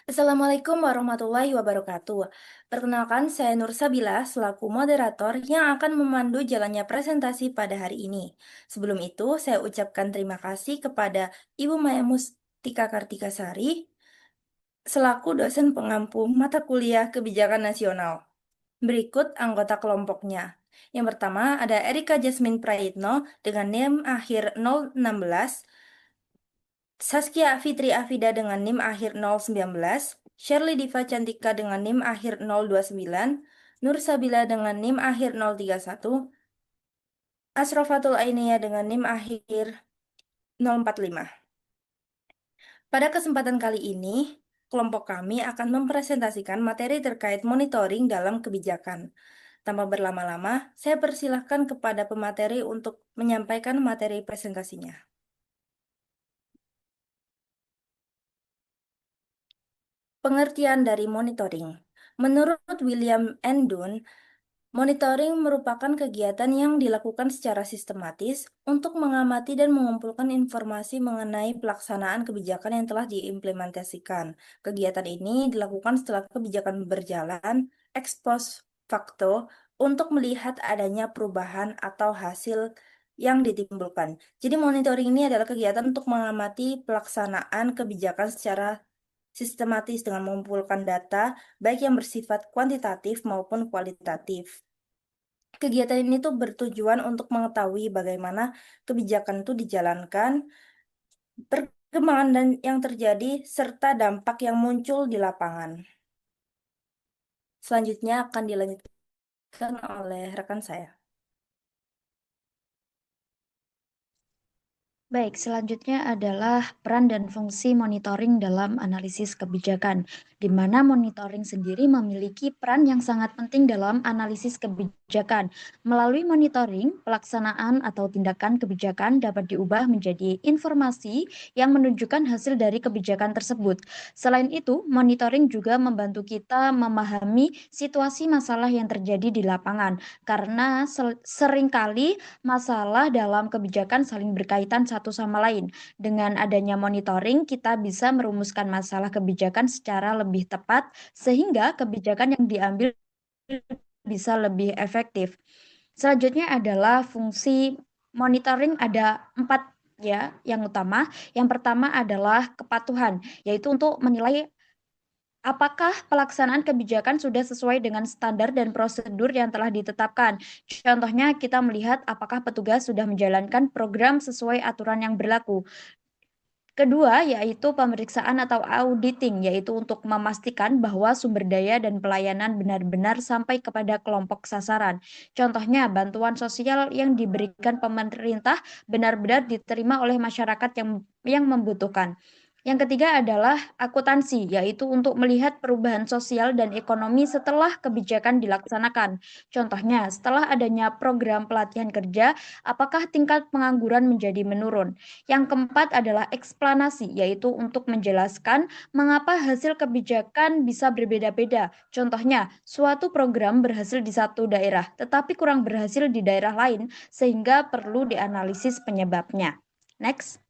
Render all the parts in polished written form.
Assalamualaikum warahmatullahi wabarakatuh. Perkenalkan, saya Nur Sabila selaku moderator yang akan memandu jalannya presentasi pada hari ini. Sebelum itu, saya ucapkan terima kasih kepada Ibu Maya Mustika Kartikasari selaku dosen pengampu mata kuliah Kebijakan Nasional. Berikut anggota kelompoknya. Yang pertama ada Erika Jasmine Prayitno dengan NIM akhir 016, Saskia Fitri Afida dengan NIM akhir 019, Shirley Diva Cantika dengan NIM akhir 029, Nur Sabila dengan NIM akhir 031, Asrofatul Ainia dengan NIM akhir 045. Pada kesempatan kali ini, kelompok kami akan mempresentasikan materi terkait monitoring dalam kebijakan. Tanpa berlama-lama, saya persilahkan kepada pemateri untuk menyampaikan materi presentasinya. Pengertian dari monitoring. Menurut William N. Dunn, monitoring merupakan kegiatan yang dilakukan secara sistematis untuk mengamati dan mengumpulkan informasi mengenai pelaksanaan kebijakan yang telah diimplementasikan. Kegiatan ini dilakukan setelah kebijakan berjalan ex post facto untuk melihat adanya perubahan atau hasil yang ditimbulkan. Jadi monitoring ini adalah kegiatan untuk mengamati pelaksanaan kebijakan secara sistematis dengan mengumpulkan data baik yang bersifat kuantitatif maupun kualitatif. Kegiatan ini tuh bertujuan untuk mengetahui bagaimana kebijakan itu dijalankan, perkembangan dan yang terjadi, serta dampak yang muncul di lapangan. Selanjutnya akan dilanjutkan oleh rekan saya. Baik, selanjutnya adalah peran dan fungsi monitoring dalam analisis kebijakan, di mana monitoring sendiri memiliki peran yang sangat penting dalam analisis kebijakan. Melalui monitoring, pelaksanaan atau tindakan kebijakan dapat diubah menjadi informasi yang menunjukkan hasil dari kebijakan tersebut. Selain itu, monitoring juga membantu kita memahami situasi masalah yang terjadi di lapangan, karena seringkali masalah dalam kebijakan saling berkaitan satu sama lain. Dengan adanya monitoring, kita bisa merumuskan masalah kebijakan secara lebih tepat, sehingga kebijakan yang diambil bisa lebih efektif. Selanjutnya adalah fungsi monitoring, ada 4 ya yang utama. Yang pertama adalah kepatuhan, yaitu untuk menilai apakah pelaksanaan kebijakan sudah sesuai dengan standar dan prosedur yang telah ditetapkan? Contohnya, kita melihat apakah petugas sudah menjalankan program sesuai aturan yang berlaku. Kedua, yaitu pemeriksaan atau auditing, yaitu untuk memastikan bahwa sumber daya dan pelayanan benar-benar sampai kepada kelompok sasaran. Contohnya, bantuan sosial yang diberikan pemerintah benar-benar diterima oleh masyarakat yang membutuhkan. Yang ketiga adalah akuntansi, yaitu untuk melihat perubahan sosial dan ekonomi setelah kebijakan dilaksanakan. Contohnya, setelah adanya program pelatihan kerja, apakah tingkat pengangguran menjadi menurun? Yang keempat adalah eksplanasi, yaitu untuk menjelaskan mengapa hasil kebijakan bisa berbeda-beda. Contohnya, suatu program berhasil di satu daerah, tetapi kurang berhasil di daerah lain, sehingga perlu dianalisis penyebabnya. Next.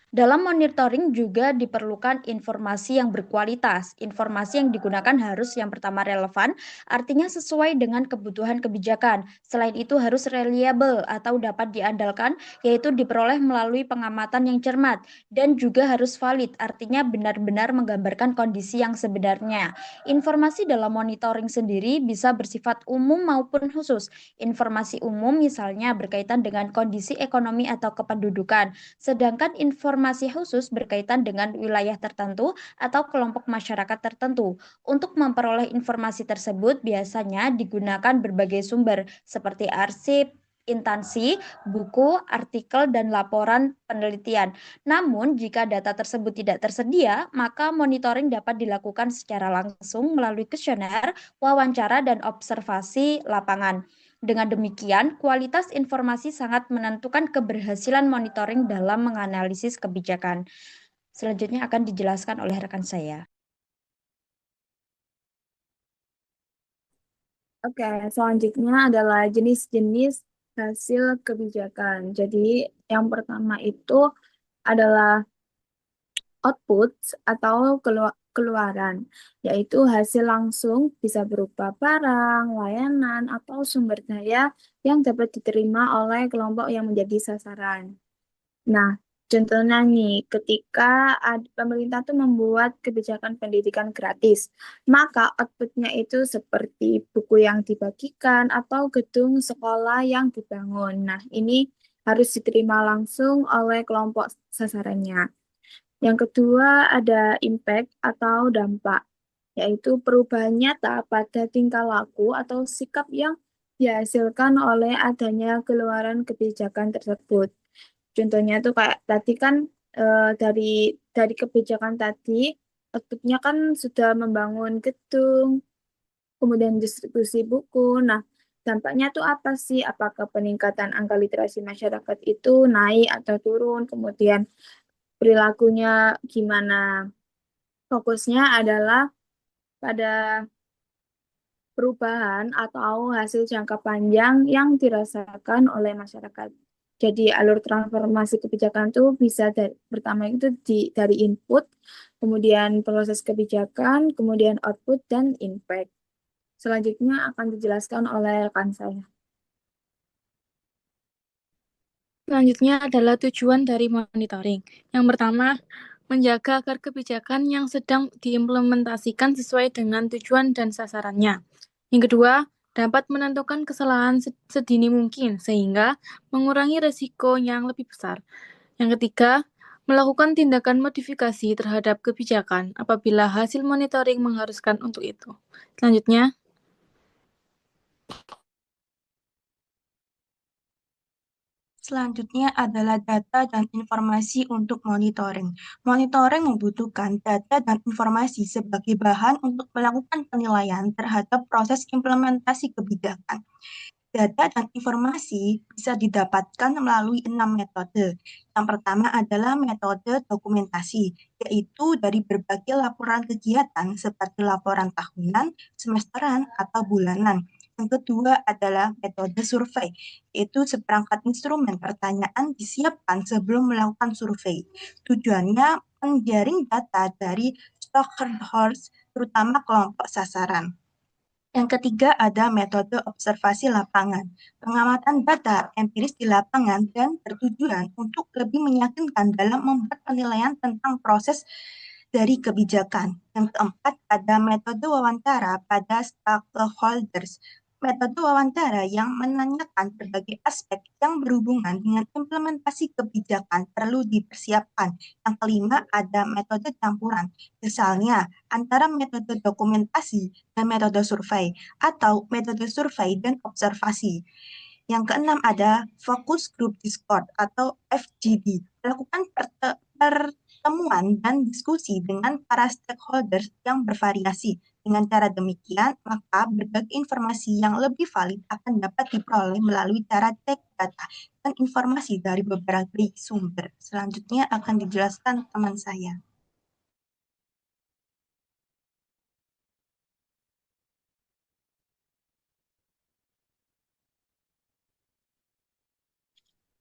Dalam monitoring juga diperlukan informasi yang berkualitas. Informasi yang digunakan harus yang pertama relevan, artinya sesuai dengan kebutuhan kebijakan. Selain itu harus reliable atau dapat diandalkan, yaitu diperoleh melalui pengamatan yang cermat. Dan juga harus valid, artinya benar-benar menggambarkan kondisi yang sebenarnya. Informasi dalam monitoring sendiri bisa bersifat umum maupun khusus. Informasi umum misalnya berkaitan dengan kondisi ekonomi atau kependudukan. Sedangkan informasi khusus berkaitan dengan wilayah tertentu atau kelompok masyarakat tertentu. Untuk memperoleh informasi tersebut biasanya digunakan berbagai sumber seperti arsip, instansi, buku, artikel, dan laporan penelitian. Namun, jika data tersebut tidak tersedia, maka monitoring dapat dilakukan secara langsung melalui kuesioner, wawancara, dan observasi lapangan. Dengan demikian, kualitas informasi sangat menentukan keberhasilan monitoring dalam menganalisis kebijakan. Selanjutnya akan dijelaskan oleh rekan saya. Oke, selanjutnya adalah jenis-jenis hasil kebijakan. Jadi, yang pertama itu adalah output atau keluaran, yaitu hasil langsung bisa berupa barang, layanan, atau sumber daya yang dapat diterima oleh kelompok yang menjadi sasaran. Nah, contohnya nih, ketika pemerintah tuh membuat kebijakan pendidikan gratis, maka outputnya itu seperti buku yang dibagikan atau gedung sekolah yang dibangun. Nah, ini harus diterima langsung oleh kelompok sasarannya. Yang kedua ada impact atau dampak, yaitu perubahan nyata pada tingkah laku atau sikap yang dihasilkan oleh adanya keluaran kebijakan tersebut. Contohnya tuh kayak tadi kan dari kebijakan tadi outputnya kan sudah membangun gedung, kemudian distribusi buku. Nah, dampaknya tuh apa sih? Apakah peningkatan angka literasi masyarakat itu naik atau turun? Kemudian perilakunya gimana? Fokusnya adalah pada perubahan atau hasil jangka panjang yang dirasakan oleh masyarakat. Jadi alur transformasi kebijakan itu bisa pertama itu dari input, kemudian proses kebijakan, kemudian output dan impact. Selanjutnya akan dijelaskan oleh rekan saya. Selanjutnya adalah tujuan dari monitoring. Yang pertama, menjaga agar kebijakan yang sedang diimplementasikan sesuai dengan tujuan dan sasarannya. Yang kedua, dapat menentukan kesalahan sedini mungkin sehingga mengurangi risiko yang lebih besar. Yang ketiga, melakukan tindakan modifikasi terhadap kebijakan apabila hasil monitoring mengharuskan untuk itu. Selanjutnya, Selanjutnya adalah data dan informasi untuk monitoring. Monitoring membutuhkan data dan informasi sebagai bahan untuk melakukan penilaian terhadap proses implementasi kebijakan. Data dan informasi bisa didapatkan melalui 6 metode. Yang pertama adalah metode dokumentasi, yaitu dari berbagai laporan kegiatan seperti laporan tahunan, semesteran, atau bulanan. Yang kedua adalah metode survei, yaitu seperangkat instrumen pertanyaan disiapkan sebelum melakukan survei. Tujuannya menjaring data dari stakeholders, terutama kelompok sasaran. Yang ketiga ada metode observasi lapangan. Pengamatan data empiris di lapangan dan bertujuan untuk lebih meyakinkan dalam membuat penilaian tentang proses dari kebijakan. Yang keempat ada metode wawancara pada stakeholders. Metode wawancara yang menanyakan berbagai aspek yang berhubungan dengan implementasi kebijakan perlu dipersiapkan. Yang kelima ada metode campuran. Misalnya antara metode dokumentasi dan metode survei atau metode survei dan observasi. Yang keenam ada Focus Group Discord atau FGD. Melakukan pertemuan dan diskusi dengan para stakeholders yang bervariasi. Dengan cara demikian, maka berbagai informasi yang lebih valid akan dapat diperoleh melalui cara cek data dan informasi dari beberapa sumber. Selanjutnya akan dijelaskan teman saya.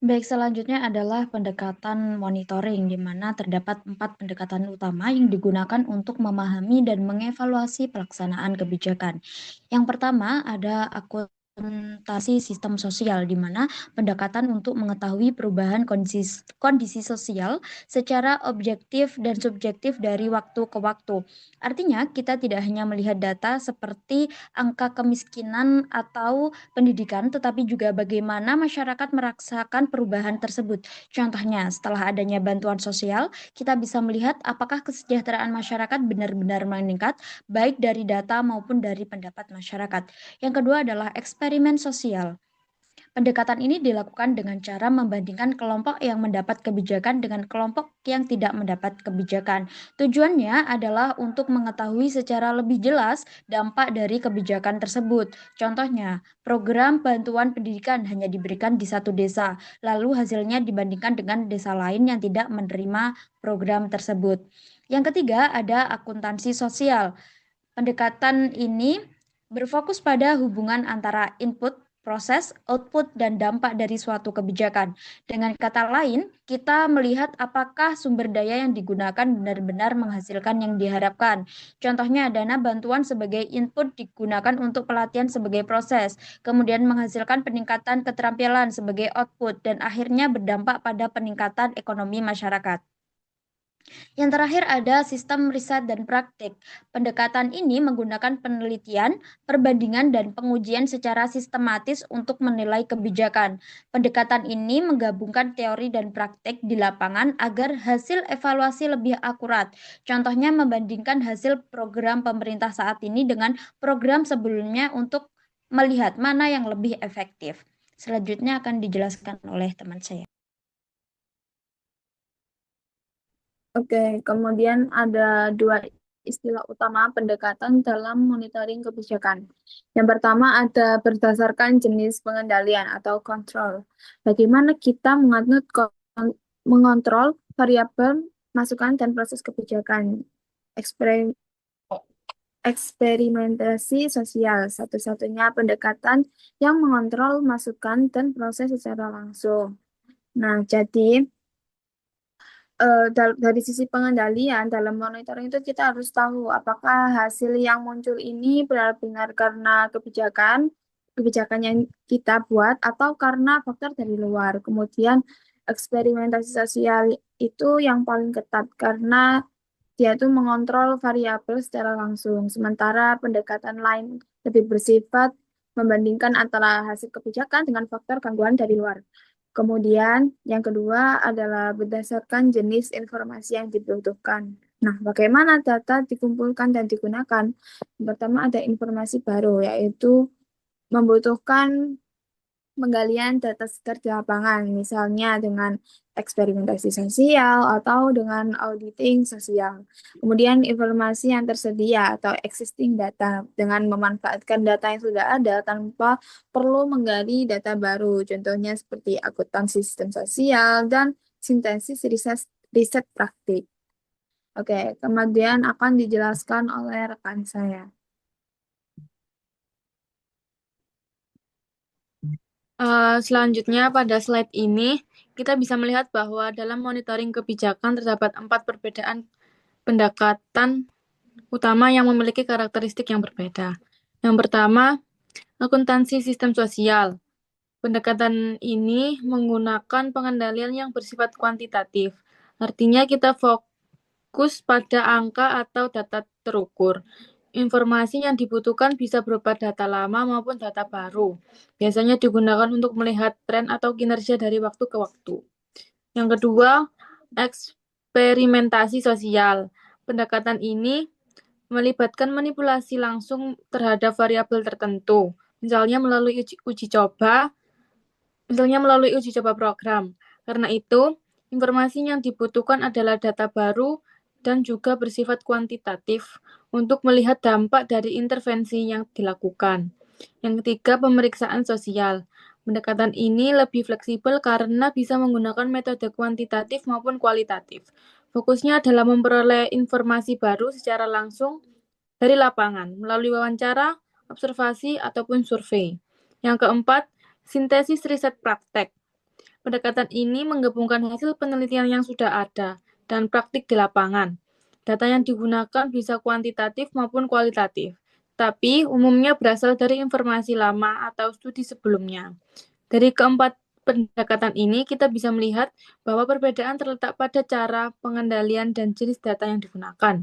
Baik, selanjutnya adalah pendekatan monitoring, di mana terdapat 4 pendekatan utama yang digunakan untuk memahami dan mengevaluasi pelaksanaan kebijakan. Yang pertama ada akuntansi sistem sosial, di mana pendekatan untuk mengetahui perubahan kondisi sosial secara objektif dan subjektif dari waktu ke waktu. Artinya, kita tidak hanya melihat data seperti angka kemiskinan atau pendidikan, tetapi juga bagaimana masyarakat merasakan perubahan tersebut. Contohnya, setelah adanya bantuan sosial, kita bisa melihat apakah kesejahteraan masyarakat benar-benar meningkat, baik dari data maupun dari pendapat masyarakat. Yang kedua adalah eksperimen sosial. Pendekatan ini dilakukan dengan cara membandingkan kelompok yang mendapat kebijakan dengan kelompok yang tidak mendapat kebijakan. Tujuannya adalah untuk mengetahui secara lebih jelas dampak dari kebijakan tersebut. Contohnya, program bantuan pendidikan hanya diberikan di satu desa, lalu hasilnya dibandingkan dengan desa lain yang tidak menerima program tersebut. Yang ketiga ada akuntansi sosial. Pendekatan ini berfokus pada hubungan antara input proses, output, dan dampak dari suatu kebijakan. Dengan kata lain, kita melihat apakah sumber daya yang digunakan benar-benar menghasilkan yang diharapkan. Contohnya, dana bantuan sebagai input digunakan untuk pelatihan sebagai proses, kemudian menghasilkan peningkatan keterampilan sebagai output, dan akhirnya berdampak pada peningkatan ekonomi masyarakat. Yang terakhir ada sistem riset dan praktik. Pendekatan ini menggunakan penelitian, perbandingan, dan pengujian secara sistematis untuk menilai kebijakan. Pendekatan ini menggabungkan teori dan praktik di lapangan agar hasil evaluasi lebih akurat. Contohnya membandingkan hasil program pemerintah saat ini dengan program sebelumnya untuk melihat mana yang lebih efektif. Selanjutnya akan dijelaskan oleh teman saya. Oke, kemudian ada dua istilah utama pendekatan dalam monitoring kebijakan. Yang pertama ada berdasarkan jenis pengendalian atau kontrol. Bagaimana kita mengontrol variabel masukan dan proses kebijakan. Eksperimentasi sosial, satu-satunya pendekatan yang mengontrol masukan dan proses secara langsung. Nah, jadi dari sisi pengendalian dalam monitoring itu kita harus tahu apakah hasil yang muncul ini benar-benar karena kebijakan yang kita buat atau karena faktor dari luar. Kemudian eksperimentasi sosial itu yang paling ketat karena dia itu mengontrol variabel secara langsung, sementara pendekatan lain lebih bersifat membandingkan antara hasil kebijakan dengan faktor gangguan dari luar. Kemudian yang kedua adalah berdasarkan jenis informasi yang dibutuhkan. Nah, bagaimana data dikumpulkan dan digunakan? Yang pertama ada informasi baru, yaitu membutuhkan penggalian data sekitar di lapangan, misalnya dengan eksperimentasi sosial atau dengan auditing sosial. Kemudian informasi yang tersedia atau existing data dengan memanfaatkan data yang sudah ada tanpa perlu menggali data baru, contohnya seperti akuntansi sistem sosial dan sintesis riset praktik. Oke, kemudian akan dijelaskan oleh rekan saya. Selanjutnya pada slide ini kita bisa melihat bahwa dalam monitoring kebijakan terdapat 4 perbedaan pendekatan utama yang memiliki karakteristik yang berbeda. Yang pertama, akuntansi sistem sosial. Pendekatan ini menggunakan pengendalian yang bersifat kuantitatif. Artinya kita fokus pada angka atau data terukur. Informasi yang dibutuhkan bisa berupa data lama maupun data baru. Biasanya digunakan untuk melihat tren atau kinerja dari waktu ke waktu. Yang kedua, eksperimentasi sosial. Pendekatan ini melibatkan manipulasi langsung terhadap variabel tertentu, misalnya melalui uji coba program. Karena itu, informasi yang dibutuhkan adalah data baru dan juga bersifat kuantitatif untuk melihat dampak dari intervensi yang dilakukan. Yang ketiga, pemeriksaan sosial. Pendekatan ini lebih fleksibel karena bisa menggunakan metode kuantitatif maupun kualitatif. Fokusnya adalah memperoleh informasi baru secara langsung dari lapangan, melalui wawancara, observasi, ataupun survei. Yang keempat, sintesis riset praktek. Pendekatan ini menggabungkan hasil penelitian yang sudah ada dan praktik di lapangan. Data yang digunakan bisa kuantitatif maupun kualitatif, tapi umumnya berasal dari informasi lama atau studi sebelumnya. Dari keempat pendekatan ini, kita bisa melihat bahwa perbedaan terletak pada cara pengendalian dan jenis data yang digunakan.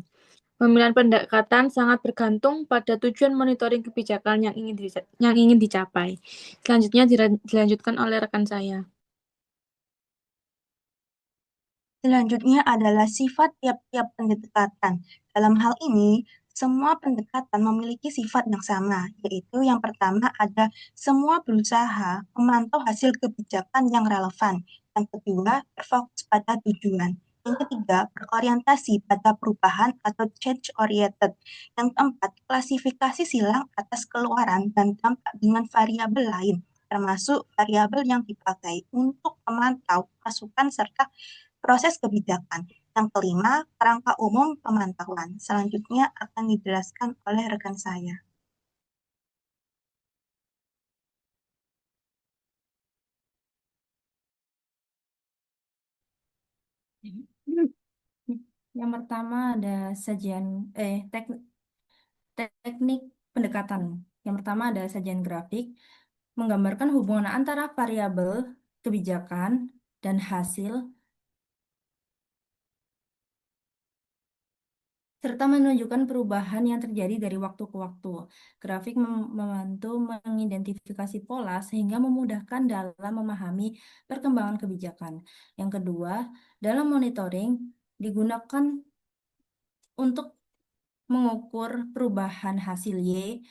Pemilihan pendekatan sangat bergantung pada tujuan monitoring kebijakan yang ingin dicapai. Selanjutnya dilanjutkan oleh rekan saya. Selanjutnya adalah sifat tiap-tiap pendekatan. Dalam hal ini, semua pendekatan memiliki sifat yang sama, yaitu yang pertama ada semua berusaha memantau hasil kebijakan yang relevan. Yang kedua, berfokus pada tujuan. Yang ketiga, berorientasi pada perubahan atau change-oriented. Yang keempat, klasifikasi silang atas keluaran dan dampak dengan variabel lain, termasuk variabel yang dipakai untuk memantau masukan serta proses kebijakan. Yang kelima, kerangka umum pemantauan. Selanjutnya akan dijelaskan oleh rekan saya. Yang pertama ada teknik pendekatan. Yang pertama ada sajian grafik menggambarkan hubungan antara variabel kebijakan dan hasil serta menunjukkan perubahan yang terjadi dari waktu ke waktu. Grafik membantu mengidentifikasi pola sehingga memudahkan dalam memahami perkembangan kebijakan. Yang kedua, dalam monitoring digunakan untuk mengukur perubahan hasil Y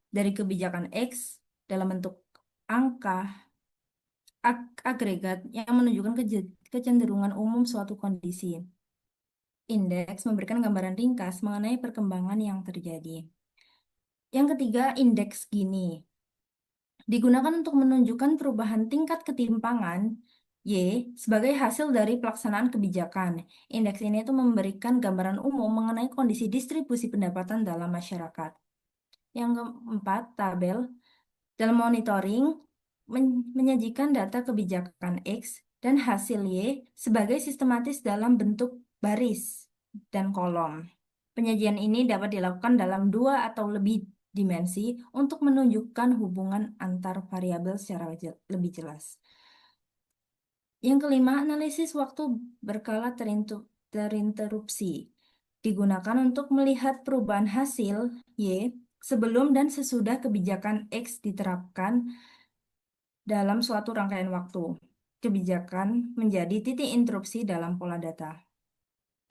dari kebijakan X dalam bentuk angka agregat yang menunjukkan kecenderungan umum suatu kondisi. Indeks memberikan gambaran ringkas mengenai perkembangan yang terjadi. Yang ketiga, indeks Gini digunakan untuk menunjukkan perubahan tingkat ketimpangan Y sebagai hasil dari pelaksanaan kebijakan. Indeks ini itu memberikan gambaran umum mengenai kondisi distribusi pendapatan dalam masyarakat. Yang keempat, tabel dalam monitoring menyajikan data kebijakan X dan hasil Y sebagai sistematis dalam bentuk baris dan kolom. Penyajian ini dapat dilakukan dalam 2 atau lebih dimensi untuk menunjukkan hubungan antar variabel secara lebih jelas. Yang kelima, analisis waktu berkala terinterupsi digunakan untuk melihat perubahan hasil Y sebelum dan sesudah kebijakan X diterapkan dalam suatu rangkaian waktu. Kebijakan menjadi titik interupsi dalam pola data.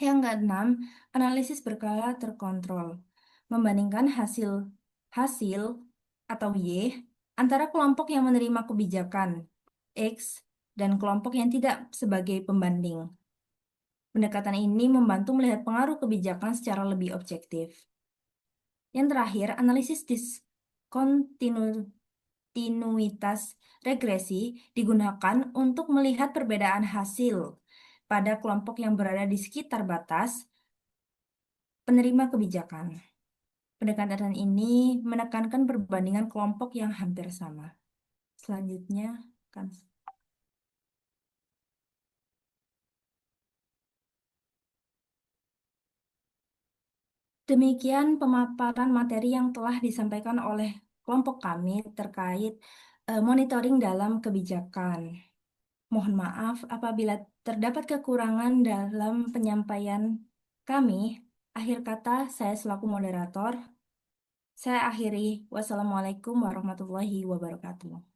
Yang keenam, analisis berkala terkontrol. Membandingkan hasil atau Y antara kelompok yang menerima kebijakan X dan kelompok yang tidak sebagai pembanding. Pendekatan ini membantu melihat pengaruh kebijakan secara lebih objektif. Yang terakhir, analisis diskontinuitas regresi digunakan untuk melihat perbedaan hasil pada kelompok yang berada di sekitar batas penerima kebijakan. Pendekatan ini menekankan perbandingan kelompok yang hampir sama. Selanjutnya, kan. Demikian pemaparan materi yang telah disampaikan oleh kelompok kami terkait monitoring dalam kebijakan. Mohon maaf apabila terdapat kekurangan dalam penyampaian kami. Akhir kata, saya selaku moderator, saya akhiri. Wassalamualaikum warahmatullahi wabarakatuh.